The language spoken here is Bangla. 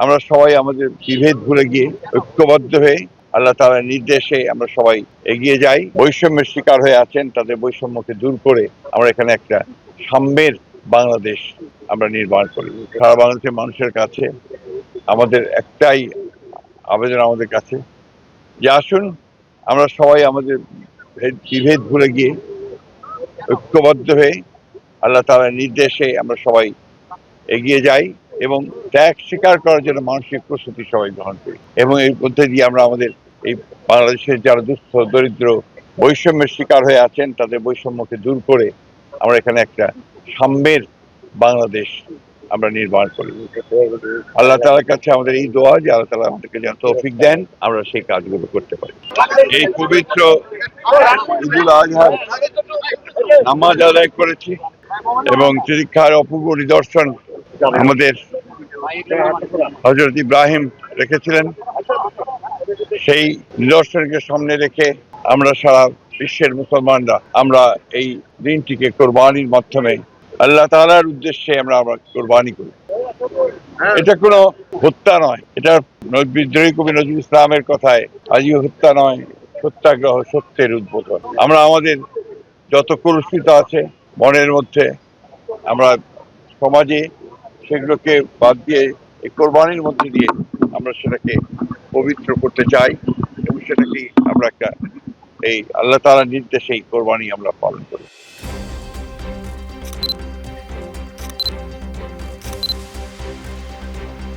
আমরা সবাই আমাদের বিভেদ ভুলে গিয়ে ঐক্যবদ্ধ হয়ে আল্লাহ তাআলার নির্দেশে আমরা সবাই এগিয়ে যাই। বৈষম্যের শিকার হয়ে আছেন, তাদের বৈষম্যকে দূর করে আমরা এখানে একটা সাম্যের বাংলাদেশ আমরা নির্মাণ করি। সারা বাংলাদেশের মানুষের কাছে আমাদের একটাই আবেদন, আমাদের কাছে যে আসুন আমরা সবাই আমাদের বিভেদ ভুলে গিয়ে ঐক্যবদ্ধ হয়ে আল্লাহ তাআলার নির্দেশে আমরা সবাই এগিয়ে যাই এবং ত্যাগ স্বীকার করার জন্য মানসিক প্রস্তুতি সবাই গ্রহণ করি এবং এর মধ্যে দিয়ে আমরা আমাদের এই বাংলাদেশের যারা দুস্থ দরিদ্র বৈষম্যের শিকার হয়ে আছেন তাদের বৈষম্যকে দূর করে আমরা এখানে একটা সাম্যের বাংলাদেশ আমরা নির্মাণ করি। আল্লাহ তাআলার কাছে আমাদের এই দোয়া যে আল্লাহ তাআলা আমাদেরকে যেন তৌফিক দেন আমরা সেই কাজগুলো করতে পারি। এই পবিত্র ঈদুল আজহার নামাজ আদায় করেছি এবং তিতিক্ষার অপূর্ব নিদর্শন আমাদের হযরত ইব্রাহিম রেখেছিলেন। সেই নিদর্শনকে সামনে রেখে আমরা সারা বিশ্বের মুসলমানরা আমরা এই দিনটিকে কোরবানির মাধ্যমে আল্লাহ তাআলার উদ্দেশ্যে আমরা কোরবানি করি। এটা কোনো হত্যা নয়, এটা বিদ্রোহী কবি নজরুল ইসলামের কথায় আজই হত্যা নয়, সত্যাগ্রহ সত্যের উদ্বোধন। আমরা আমাদের যত কলুষিত আছে মনের মধ্যে আমরা সমাজে সেগুলোকে বাদ দিয়ে এই কোরবানির মধ্যে দিয়ে আমরা সেটাকে পবিত্র করতে চাই এবং সেটাকে আমরা একটা এই আল্লাহ তাআলার নির্দেশে এই কোরবানি আমরা পালন করি।